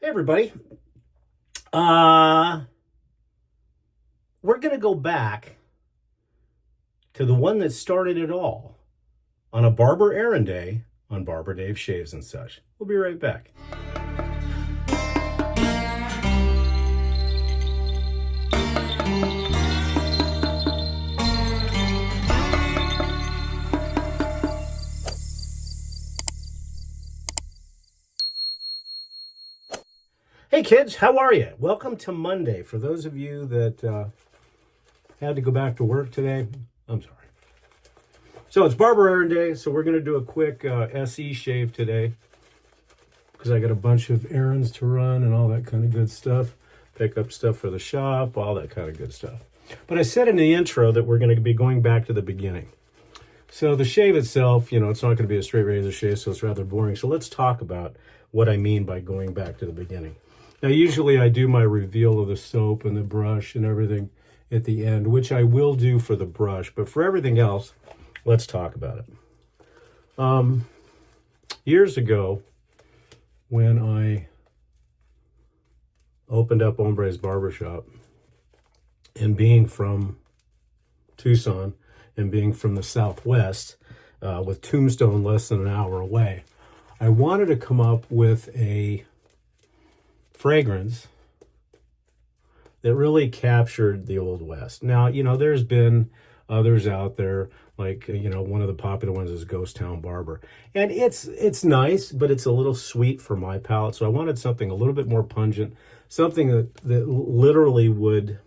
Hey everybody. We're going to go back to the one that started it all on a Barber Errand Day on Barber Dave Shaves and such. We'll be right back. Hey kids, how are you? Welcome to Monday. For those of you that had to go back to work today, I'm sorry. So it's Barber Errand Day, so we're going to do a quick SE shave today because I got a bunch of errands to run and all that kind of good stuff. Pick up stuff for the shop, all that kind of good stuff. But I said in the intro that we're going to be going back to the beginning. So the shave itself, it's not going to be a straight razor shave, so it's rather boring. So let's talk about what I mean by going back to the beginning. Now, usually I do my reveal of the soap and the brush and everything at the end, which I will do for the brush. But for everything else, let's talk about it. Years ago, when I opened up Hombre's barbershop, and being from Tucson and being from the Southwest, with Tombstone less than an hour away, I wanted to come up with a fragrance that really captured the Old West. Now, there's been others out there, like, one of the popular ones is Ghost Town Barber. And it's nice, but it's a little sweet for my palate. So I wanted something a little bit more pungent, something that literally would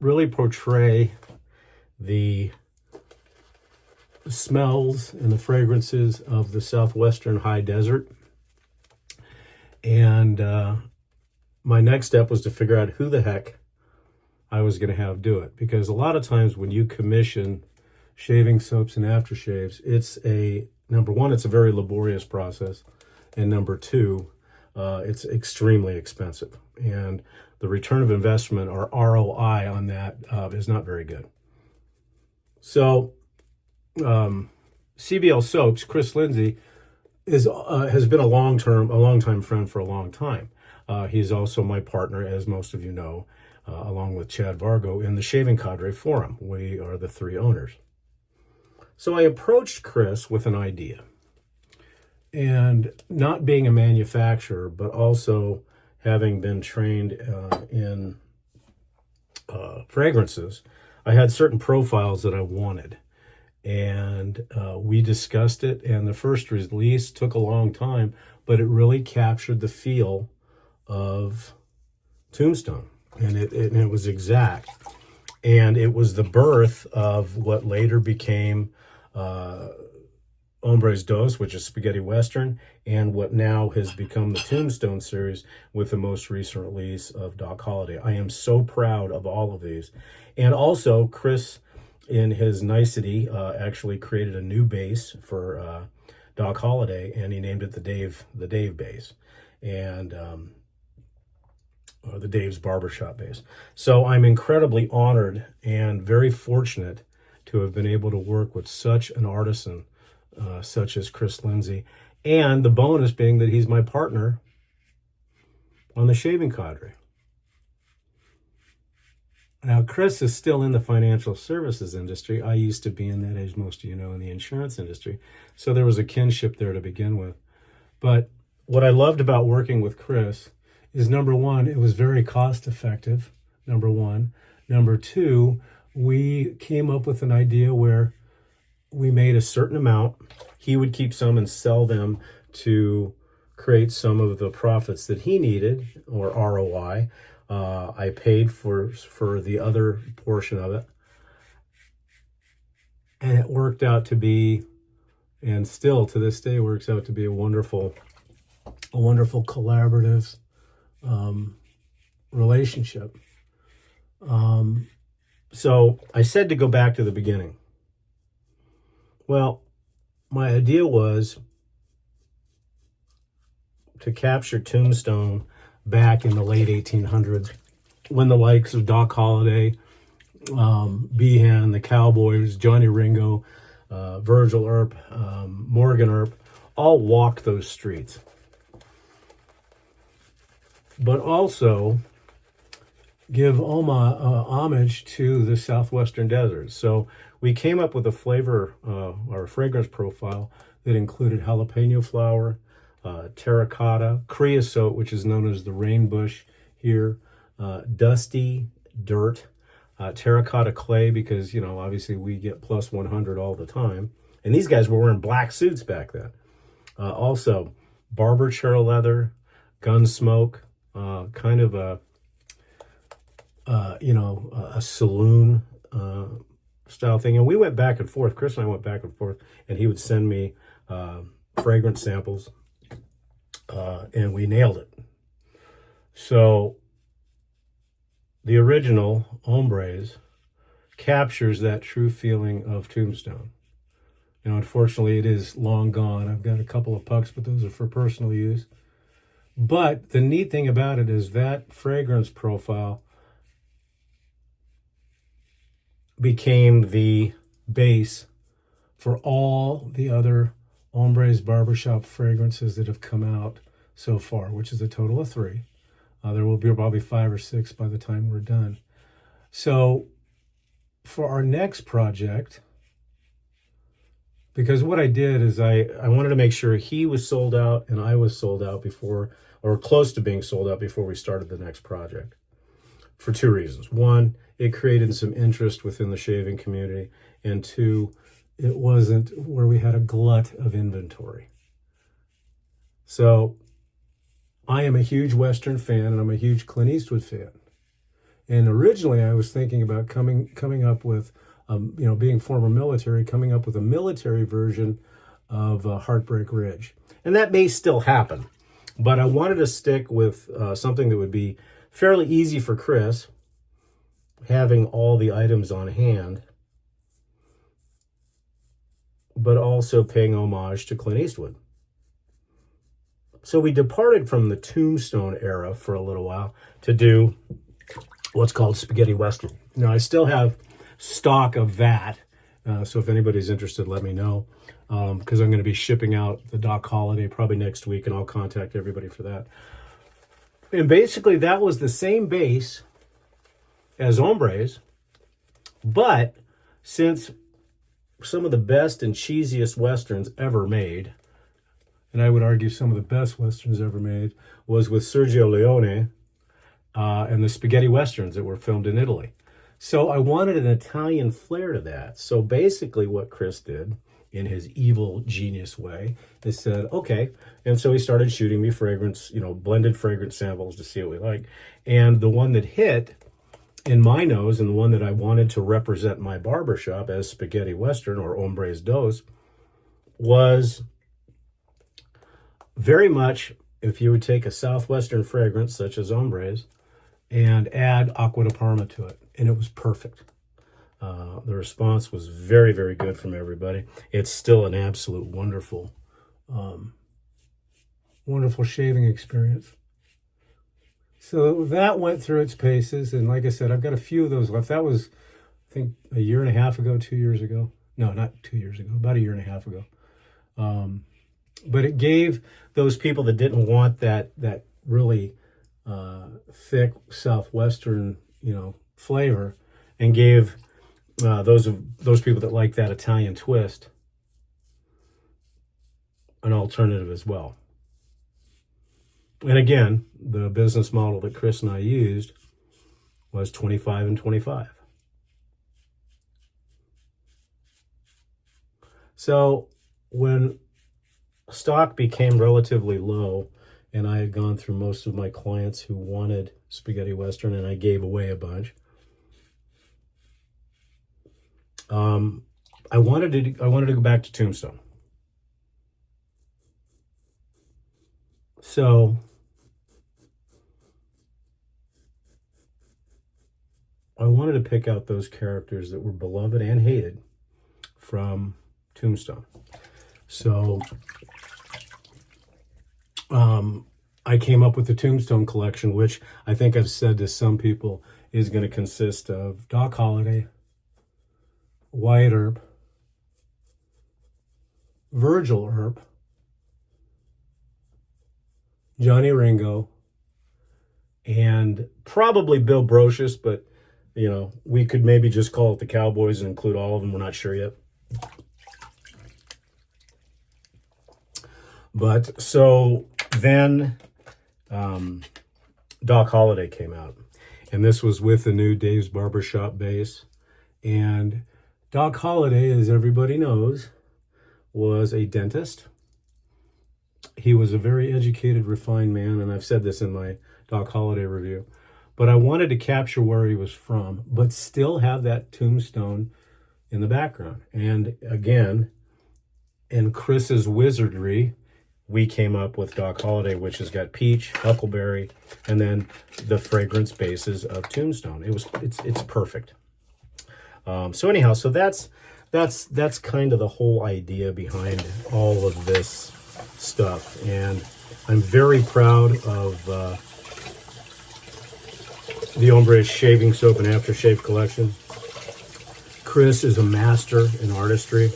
really portray the smells and the fragrances of the Southwestern high desert. And my next step was to figure out who the heck I was going to have do it. Because a lot of times when you commission shaving soaps and aftershaves, number one, it's a very laborious process. And number two, it's extremely expensive. And the return of investment, or ROI, on that is not very good. So CBL Soaps, Chris Lindsay, has been a long time friend for a long time. He's also my partner, as most of you know, along with Chad Vargo, in the Shaving Cadre forum. We are the three owners. So I approached Chris with an idea. And not being a manufacturer, but also having been trained in fragrances, I had certain profiles that I wanted. And we discussed it, and the first release took a long time, but it really captured the feel of Tombstone, and it was exact. And it was the birth of what later became Hombre's Dos, which is Spaghetti Western, and what now has become the Tombstone series with the most recent release of Doc Holliday. I am so proud of all of these. And also, Chris, in his nicety, actually created a new base for Doc Holliday, and he named it the Dave base, and the Dave's Barbershop base. So I'm incredibly honored and very fortunate to have been able to work with such an artisan, such as Chris Lindsay, and the bonus being that he's my partner on the Shaving Cadre. Now, Chris is still in the financial services industry. I used to be in that, as most of you know, in the insurance industry. So there was a kinship there to begin with. But what I loved about working with Chris is, number one, it was very cost effective, number one. Number two, we came up with an idea where we made a certain amount. He would keep some and sell them to create some of the profits that he needed, or ROI. I paid for the other portion of it, and it worked out to be, and still to this day works out to be, a wonderful collaborative relationship. So I said to go back to the beginning. Well, my idea was to capture Tombstone back in the late 1800s, when the likes of Doc Holliday, Behan, the Cowboys, Johnny Ringo, Virgil Earp, Morgan Earp, all walked those streets. but also give homage to the southwestern deserts. So we came up with a flavor or a fragrance profile that included jalapeno flower, terracotta, creosote, which is known as the rain bush here, dusty dirt, terracotta clay, because, obviously we get plus 100 all the time. And these guys were wearing black suits back then. Also, barber chair leather, gun smoke, kind of a saloon style thing. And we went back and forth. Chris and I went back and forth, and he would send me fragrance samples, and we nailed it. So the original Hombres captures that true feeling of Tombstone. Unfortunately, it is long gone. I've got a couple of pucks, but those are for personal use. But the neat thing about it is that fragrance profile became the base for all the other Hombres barbershop fragrances that have come out so far, which is a total of 3. There will be probably 5 or 6 by the time we're done. So for our next project, because what I did is I wanted to make sure he was sold out and I was sold out before, or close to being sold out before we started the next project, for 2 reasons. 1, it created some interest within the shaving community, and 2, it wasn't where we had a glut of inventory. So I am a huge Western fan, and I'm a huge Clint Eastwood fan. And originally I was thinking about coming up with, being former military, coming up with a military version of Heartbreak Ridge. And that may still happen, but I wanted to stick with something that would be fairly easy for Chris, having all the items on hand, but also paying homage to Clint Eastwood. So we departed from the Tombstone era for a little while to do what's called spaghetti western. Now, I still have stock of that, so if anybody's interested, let me know, because I'm going to be shipping out the Doc Holiday probably next week, and I'll contact everybody for that. And basically, that was the same base as Hombres, but since some of the best and cheesiest westerns ever made, and I would argue some of the best westerns ever made, was with Sergio Leone and the spaghetti westerns that were filmed in Italy. So I wanted an Italian flair to that. So basically what Chris did, in his evil genius way, is said, okay. And so he started shooting me fragrance, blended fragrance samples to see what we like. And the one that hit in my nose, and the one that I wanted to represent my barbershop as spaghetti western, or Hombres Dos, was very much, if you would take a southwestern fragrance such as Hombres and add Acqua di Parma to it, and it was perfect. The response was very, very good from everybody. It's still an absolute wonderful, wonderful shaving experience. So that went through its paces, and like I said, I've got a few of those left. That was, I think, a year and a half ago, 2 years ago. No, not 2 years ago, about a year and a half ago. But it gave those people that didn't want that really thick southwestern, flavor, and gave those people that like that Italian twist an alternative as well. And again, the business model that Chris and I used was 25 and 25. So when stock became relatively low, and I had gone through most of my clients who wanted spaghetti western, and I gave away a bunch, I wanted to go back to Tombstone. So I wanted to pick out those characters that were beloved and hated from Tombstone. So I came up with the Tombstone collection, which I think I've said to some people is going to consist of Doc Holliday, Wyatt Earp, Virgil Earp, Johnny Ringo, and probably Bill Brocious, but you know, we could maybe just call it the Cowboys and include all of them. We're not sure yet. But so then Doc Holliday came out, and this was with the new Dave's Barbershop base. And Doc Holliday, as everybody knows, was a dentist. He was a very educated, refined man, and I've said this in my Doc Holliday review. But I wanted to capture where he was from, but still have that tombstone in the background. And again, in Chris's wizardry, we came up with Doc Holliday, which has got peach, huckleberry, and then the fragrance bases of tombstone. It's perfect. So anyhow, so that's kind of the whole idea behind all of this stuff, and I'm very proud of the Hombre shaving soap and aftershave collection. Chris is a master in artistry.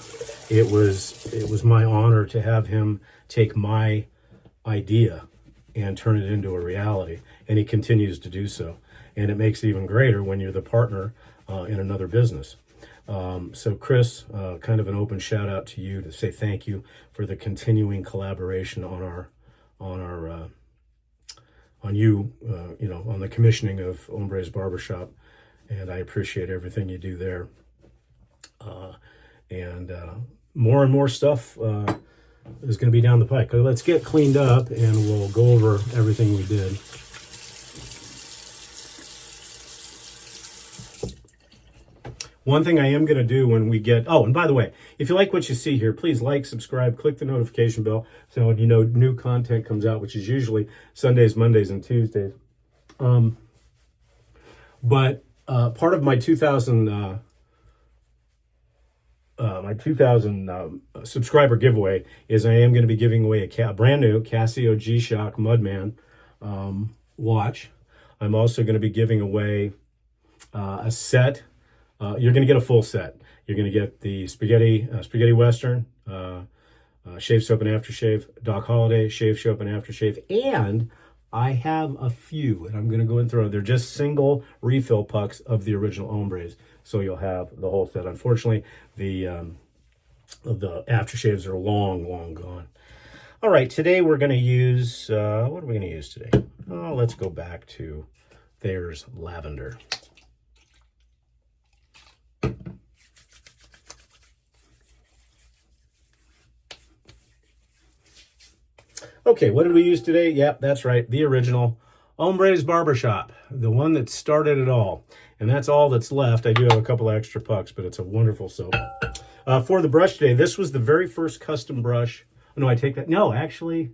It was my honor to have him take my idea and turn it into a reality, and he continues to do so. And it makes it even greater when you're the partner in another business. So Chris, kind of an open shout out to you to say thank you for the continuing collaboration on the commissioning of Hombre's Barbershop, and I appreciate everything you do there. And more and more stuff is going to be down the pike. Let's get cleaned up, and we'll go over everything we did. One thing I am going to do when we get... Oh, and by the way, if you like what you see here, please like, subscribe, click the notification bell so when you know new content comes out, which is usually Sundays, Mondays, and Tuesdays. But part of my 2000 subscriber giveaway is I am going to be giving away a brand new Casio G-Shock Mudman watch. I'm also going to be giving away a set. You're going to get a full set. You're going to get the spaghetti western, shave soap and aftershave, Doc Holliday shave soap and aftershave, and I have a few, and I'm going to go and throw. They're just single refill pucks of the original Hombres, so you'll have the whole set. Unfortunately, the aftershaves are long gone. All right, today we're going to use what are we going to use today? Oh, let's go back to Thayer's Lavender. Okay, what did we use today? Yep, that's right. The original Hombre's Barbershop, the one that started it all. And that's all that's left. I do have a couple extra pucks, but it's a wonderful soap. For the brush today, this was the very first custom brush. Oh, no, I take that. No, actually,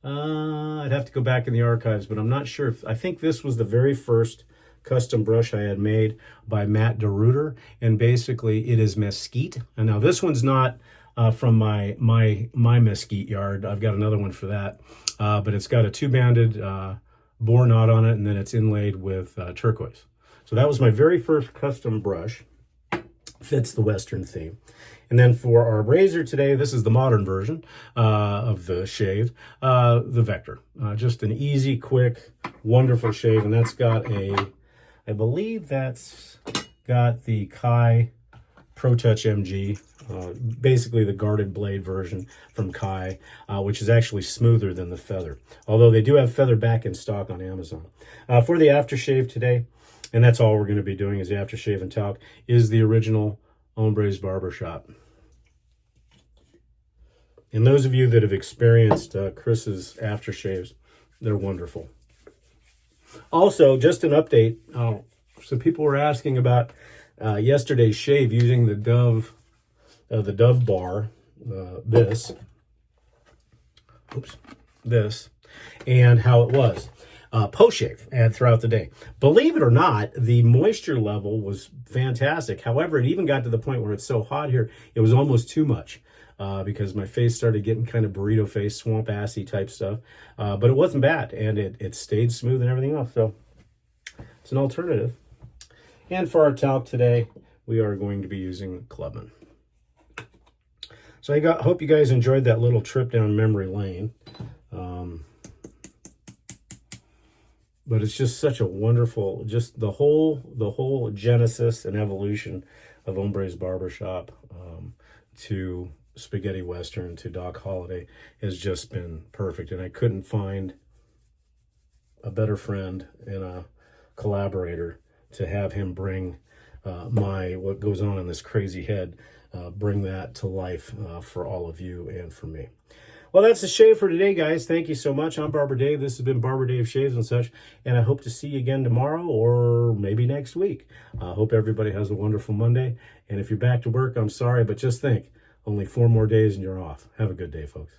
I'd have to go back in the archives, but I'm not sure. I think this was the very first custom brush I had made by Matt DeRuiter. And basically, it is mesquite. And now this one's not... from my mesquite yard. I've got another one for that. But it's got a two-banded bore knot on it, and then it's inlaid with turquoise. So that was my very first custom brush. Fits the Western theme. And then for our razor today, this is the modern version of the shave, the Vector. Just an easy, quick, wonderful shave. And that's got I believe that's got the Kai Pro Touch MG. Basically the guarded blade version from Kai, which is actually smoother than the feather. Although they do have feather back in stock on Amazon. For the aftershave today, and that's all we're going to be doing is the aftershave and talc, is the original Hombre's Barbershop. And those of you that have experienced Chris's aftershaves, they're wonderful. Also, just an update. So people were asking about yesterday's shave using the Dove bar, this, and how it was post-shave and throughout the day. Believe it or not, the moisture level was fantastic. However, it even got to the point where it's so hot here, it was almost too much because my face started getting kind of burrito face, swamp assy type stuff. But it wasn't bad, and it stayed smooth and everything else. So it's an alternative. And for our talc today, we are going to be using Clubman. So I hope you guys enjoyed that little trip down memory lane. But it's just such a wonderful, just the whole genesis and evolution of Hombre's Barbershop to Spaghetti Western to Doc Holliday has just been perfect. And I couldn't find a better friend and a collaborator to have him bring what goes on in this crazy head, bring that to life for all of you and for me. Well, that's the shave for today, guys. Thank you so much. I'm Barber Dave. This has been Barber Dave Shaves and such, and I hope to see you again tomorrow or maybe next week. I hope everybody has a wonderful Monday, and if you're back to work, I'm sorry, but just think, only 4 more days and you're off. Have a good day, folks.